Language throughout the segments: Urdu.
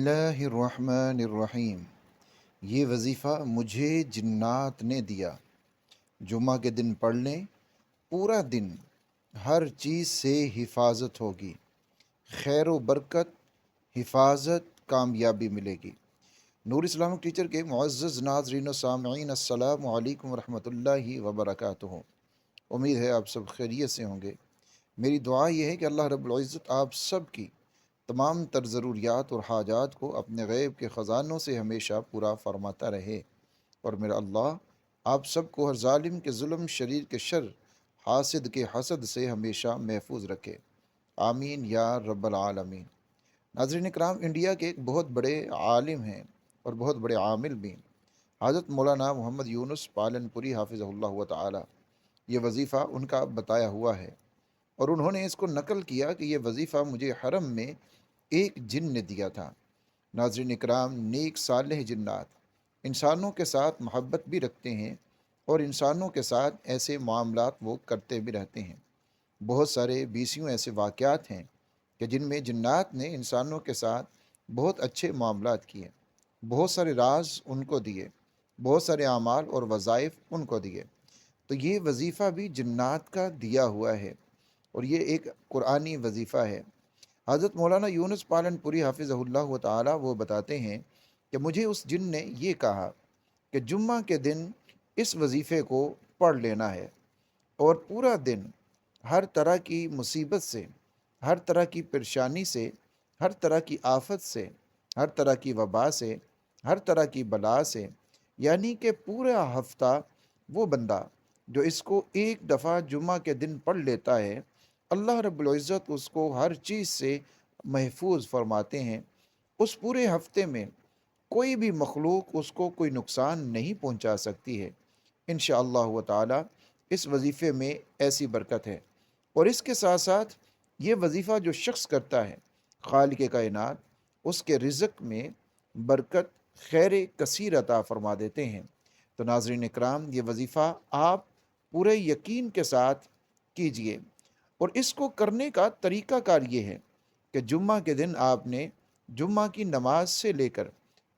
اللہ الرحمن الرحیم۔ یہ وظیفہ مجھے جنات نے دیا۔ جمعہ کے دن پڑھ لیں، پورا دن ہر چیز سے حفاظت ہوگی، خیر و برکت، حفاظت، کامیابی ملے گی۔ نور اسلامک ٹیچر کے معزز ناظرین و سامعین، السلام علیکم ورحمۃ اللہ وبرکاتہ۔ امید ہے آپ سب خیریت سے ہوں گے۔ میری دعا یہ ہے کہ اللہ رب العزت آپ سب کی تمام تر ضروریات اور حاجات کو اپنے غیب کے خزانوں سے ہمیشہ پورا فرماتا رہے، اور میرا اللہ آپ سب کو ہر ظالم کے ظلم، شریر کے شر، حاسد کے حسد سے ہمیشہ محفوظ رکھے، آمین یا رب العالمین۔ ناظرین اکرام، انڈیا کے ایک بہت بڑے عالم ہیں اور بہت بڑے عامل بھی، حضرت مولانا محمد یونس پالن پوری حافظہ اللہ تعالی۔ یہ وظیفہ ان کا بتایا ہوا ہے، اور انہوں نے اس کو نقل کیا کہ یہ وظیفہ مجھے حرم میں ایک جن نے دیا تھا۔ ناظرین اکرام، نیک صالح جنات انسانوں کے ساتھ محبت بھی رکھتے ہیں، اور انسانوں کے ساتھ ایسے معاملات وہ کرتے بھی رہتے ہیں۔ بہت سارے بیسیوں ایسے واقعات ہیں کہ جن میں جنات نے انسانوں کے ساتھ بہت اچھے معاملات کیے، بہت سارے راز ان کو دیے، بہت سارے اعمال اور وظائف ان کو دیے۔ تو یہ وظیفہ بھی جنات کا دیا ہوا ہے، اور یہ ایک قرآنی وظیفہ ہے۔ حضرت مولانا یونس پالن پوری حافظہ اللہ تعالی وہ بتاتے ہیں کہ مجھے اس جن نے یہ کہا کہ جمعہ کے دن اس وظیفے کو پڑھ لینا ہے، اور پورا دن ہر طرح کی مصیبت سے، ہر طرح کی پریشانی سے، ہر طرح کی آفت سے، ہر طرح کی وبا سے، ہر طرح کی بلا سے، یعنی کہ پورا ہفتہ وہ بندہ جو اس کو ایک دفعہ جمعہ کے دن پڑھ لیتا ہے، اللہ رب العزت اس کو ہر چیز سے محفوظ فرماتے ہیں۔ اس پورے ہفتے میں کوئی بھی مخلوق اس کو کوئی نقصان نہیں پہنچا سکتی ہے، انشاءاللہ تعالی۔ اس وظیفے میں ایسی برکت ہے، اور اس کے ساتھ ساتھ یہ وظیفہ جو شخص کرتا ہے، خالق کائنات اس کے رزق میں برکت، خیر کثیر عطا فرما دیتے ہیں۔ تو ناظرین اکرام، یہ وظیفہ آپ پورے یقین کے ساتھ کیجئے، اور اس کو کرنے کا طریقہ کار یہ ہے کہ جمعہ کے دن آپ نے جمعہ کی نماز سے لے کر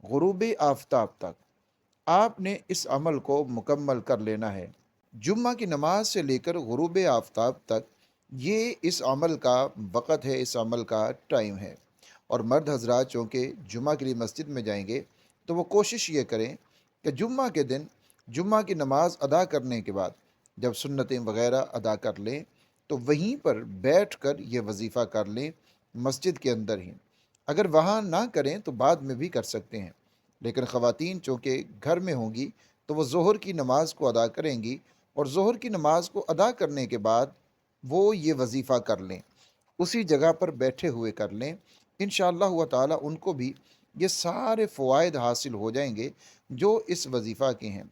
غروب آفتاب تک آپ نے اس عمل کو مکمل کر لینا ہے۔ جمعہ کی نماز سے لے کر غروب آفتاب تک یہ اس عمل کا وقت ہے، اس عمل کا ٹائم ہے۔ اور مرد حضرات چونکہ جمعہ کے لیے مسجد میں جائیں گے تو وہ کوشش یہ کریں کہ جمعہ کے دن جمعہ کی نماز ادا کرنے کے بعد جب سنتیں وغیرہ ادا کر لیں تو وہیں پر بیٹھ کر یہ وظیفہ کر لیں، مسجد کے اندر ہی۔ اگر وہاں نہ کریں تو بعد میں بھی کر سکتے ہیں، لیکن خواتین چونکہ گھر میں ہوں گی تو وہ ظہر کی نماز کو ادا کریں گی، اور ظہر کی نماز کو ادا کرنے کے بعد وہ یہ وظیفہ کر لیں، اسی جگہ پر بیٹھے ہوئے کر لیں، انشاءاللہ تعالی ان کو بھی یہ سارے فوائد حاصل ہو جائیں گے جو اس وظیفہ کے ہیں۔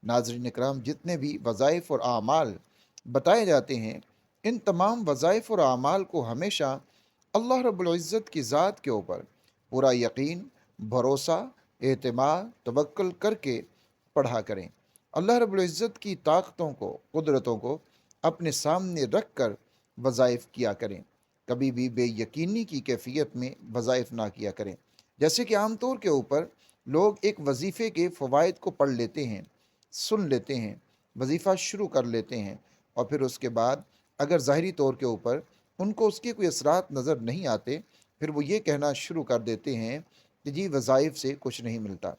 ناظرین اکرام، جتنے بھی وظائف اور اعمال بتائے جاتے ہیں، ان تمام وظائف اور اعمال کو ہمیشہ اللہ رب العزت کی ذات کے اوپر پورا یقین، بھروسہ، اعتماد، توکل کر کے پڑھا کریں۔ اللہ رب العزت کی طاقتوں کو، قدرتوں کو اپنے سامنے رکھ کر وظائف کیا کریں۔ کبھی بھی بے یقینی کی کیفیت میں وظائف نہ کیا کریں۔ جیسے کہ عام طور کے اوپر لوگ ایک وظیفے کے فوائد کو پڑھ لیتے ہیں، سن لیتے ہیں، وظیفہ شروع کر لیتے ہیں، اور پھر اس کے بعد اگر ظاہری طور کے اوپر ان کو اس کے کوئی اثرات نظر نہیں آتے، پھر وہ یہ کہنا شروع کر دیتے ہیں کہ جی وظائف سے کچھ نہیں ملتا۔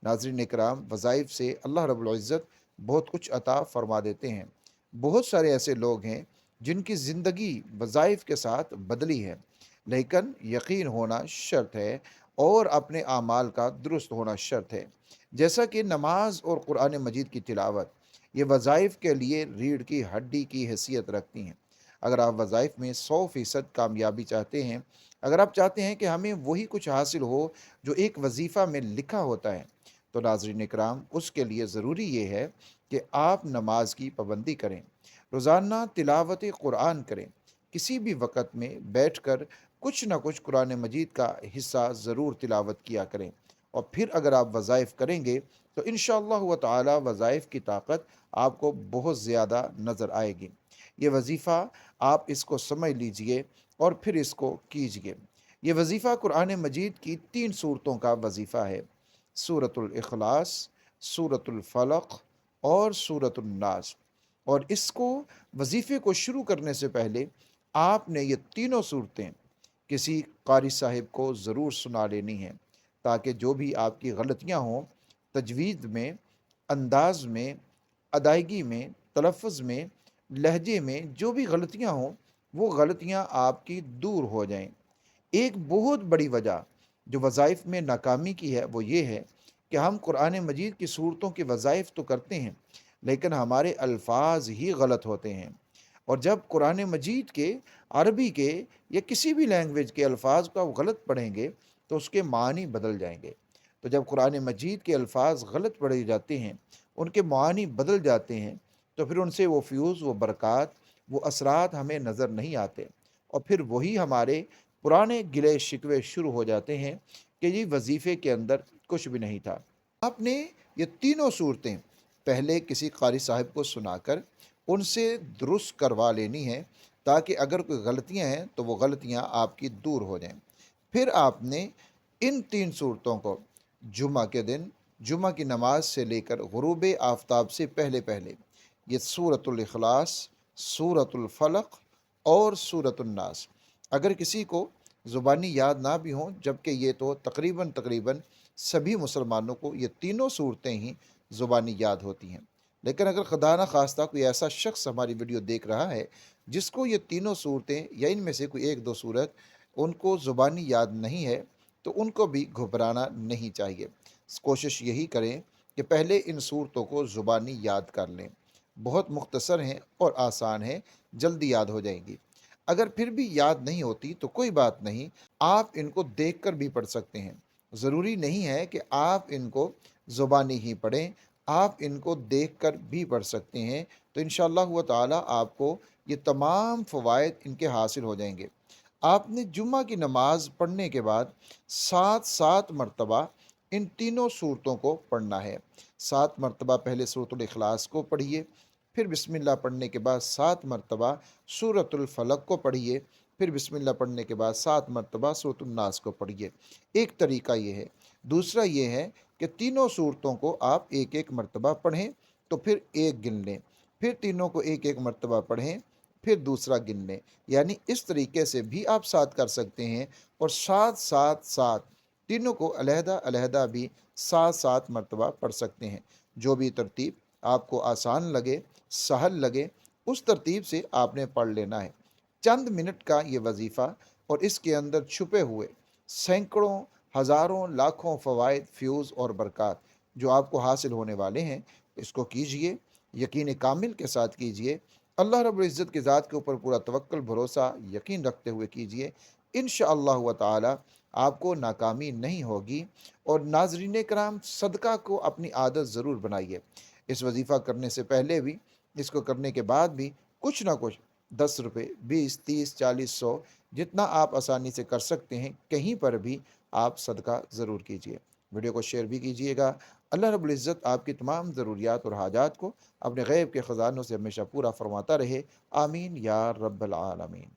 ناظرین اکرام، وظائف سے اللہ رب العزت بہت کچھ عطا فرما دیتے ہیں۔ بہت سارے ایسے لوگ ہیں جن کی زندگی وظائف کے ساتھ بدلی ہے، لیکن یقین ہونا شرط ہے، اور اپنے اعمال کا درست ہونا شرط ہے۔ جیسا کہ نماز اور قرآن مجید کی تلاوت، یہ وظائف کے لیے ریڑھ کی ہڈی کی حیثیت رکھتی ہیں۔ اگر آپ وظائف میں 100% کامیابی چاہتے ہیں، اگر آپ چاہتے ہیں کہ ہمیں وہی کچھ حاصل ہو جو ایک وظیفہ میں لکھا ہوتا ہے، تو ناظرین اکرام، اس کے لیے ضروری یہ ہے کہ آپ نماز کی پابندی کریں، روزانہ تلاوت قرآن کریں، کسی بھی وقت میں بیٹھ کر کچھ نہ کچھ قرآن مجید کا حصہ ضرور تلاوت کیا کریں، اور پھر اگر آپ وظائف کریں گے تو انشاءاللہ تعالی وظائف کی طاقت آپ کو بہت زیادہ نظر آئے گی۔ یہ وظیفہ آپ اس کو سمجھ لیجئے اور پھر اس کو کیجئے۔ یہ وظیفہ قرآن مجید کی 3 صورتوں کا وظیفہ ہے، سورۃ الاخلاص، سورۃ الفلق اور سورۃ الناس۔ اور اس کو وظیفے کو شروع کرنے سے پہلے آپ نے یہ تینوں صورتیں کسی قاری صاحب کو ضرور سنا لینی ہیں، تاکہ جو بھی آپ کی غلطیاں ہوں تجوید میں، انداز میں، ادائیگی میں، تلفظ میں، لہجے میں، جو بھی غلطیاں ہوں وہ غلطیاں آپ کی دور ہو جائیں۔ ایک بہت بڑی وجہ جو وظائف میں ناکامی کی ہے وہ یہ ہے کہ ہم قرآن مجید کی صورتوں کے وظائف تو کرتے ہیں لیکن ہمارے الفاظ ہی غلط ہوتے ہیں۔ اور جب قرآن مجید کے، عربی کے یا کسی بھی لینگویج کے الفاظ کو آپ غلط پڑھیں گے تو اس کے معنی بدل جائیں گے۔ تو جب قرآن مجید کے الفاظ غلط پڑھے جاتے ہیں، ان کے معنی بدل جاتے ہیں، تو پھر ان سے وہ فیوز، وہ برکات، وہ اثرات ہمیں نظر نہیں آتے، اور پھر وہی ہمارے پرانے گلے شکوے شروع ہو جاتے ہیں کہ یہ وظیفے کے اندر کچھ بھی نہیں تھا۔ آپ نے یہ تینوں صورتیں پہلے کسی قاری صاحب کو سنا کر ان سے درست کروا لینی ہیں، تاکہ اگر کوئی غلطیاں ہیں تو وہ غلطیاں آپ کی دور ہو جائیں۔ پھر آپ نے ان 3 صورتوں کو جمعہ کے دن، جمعہ کی نماز سے لے کر غروب آفتاب سے پہلے پہلے یہ سورۃ الاخلاص، سورۃ الفلق اور سورۃ الناس، اگر کسی کو زبانی یاد نہ بھی ہوں، جبکہ یہ تو تقریباً سبھی مسلمانوں کو یہ تینوں صورتیں ہی زبانی یاد ہوتی ہیں، لیکن اگر خدا نہ خواستہ کوئی ایسا شخص ہماری ویڈیو دیکھ رہا ہے جس کو یہ تینوں صورتیں یا ان میں سے کوئی ایک دو صورت ان کو زبانی یاد نہیں ہے، تو ان کو بھی گھبرانا نہیں چاہیے۔ کوشش یہی کریں کہ پہلے ان صورتوں کو زبانی یاد کر لیں، بہت مختصر ہیں اور آسان ہیں، جلدی یاد ہو جائیں گی۔ اگر پھر بھی یاد نہیں ہوتی تو کوئی بات نہیں، آپ ان کو دیکھ کر بھی پڑھ سکتے ہیں۔ ضروری نہیں ہے کہ آپ ان کو زبانی ہی پڑھیں، آپ ان کو دیکھ کر بھی پڑھ سکتے ہیں، تو انشاءاللہ تعالی آپ کو یہ تمام فوائد ان کے حاصل ہو جائیں گے۔ آپ نے جمعہ کی نماز پڑھنے کے بعد 7 مرتبہ ان تینوں صورتوں کو پڑھنا ہے۔ 7 مرتبہ پہلے سورۃ الاخلاص کو پڑھیے، پھر بسم اللہ پڑھنے کے بعد 7 مرتبہ سورۃ الفلق کو پڑھیے، پھر بسم اللہ پڑھنے کے بعد 7 مرتبہ سورۃ الناس کو پڑھیے۔ ایک طریقہ یہ ہے۔ دوسرا یہ ہے کہ تینوں صورتوں کو آپ ایک ایک مرتبہ پڑھیں تو پھر ایک گن لیں، پھر تینوں کو ایک ایک مرتبہ پڑھیں، پھر دوسرا گن لیں، یعنی اس طریقے سے بھی آپ 7 کر سکتے ہیں، اور 7 تینوں کو علیحدہ علیحدہ بھی 7 مرتبہ پڑھ سکتے ہیں۔ جو بھی ترتیب آپ کو آسان لگے، سہل لگے، اس ترتیب سے آپ نے پڑھ لینا ہے۔ چند منٹ کا یہ وظیفہ اور اس کے اندر چھپے ہوئے سینکڑوں، ہزاروں، لاکھوں فوائد، فیوز اور برکات جو آپ کو حاصل ہونے والے ہیں، اس کو کیجئے، یقین کامل کے ساتھ کیجئے، اللہ رب العزت کی ذات کے اوپر پورا توکل، بھروسہ، یقین رکھتے ہوئے کیجئے۔ انشاءاللہ تعالی آپ کو ناکامی نہیں ہوگی۔ اور ناظرین کرام، صدقہ کو اپنی عادت ضرور بنائیے۔ اس وظیفہ کرنے سے پہلے بھی، اس کو کرنے کے بعد بھی کچھ نہ کچھ 10 روپے، 20، 30، 40، 100، جتنا آپ آسانی سے کر سکتے ہیں، کہیں پر بھی آپ صدقہ ضرور کیجئے۔ ویڈیو کو شیئر بھی کیجئے گا۔ اللہ رب العزت آپ کی تمام ضروریات اور حاجات کو اپنے غیب کے خزانوں سے ہمیشہ پورا فرماتا رہے۔ آمین یا رب العالمین۔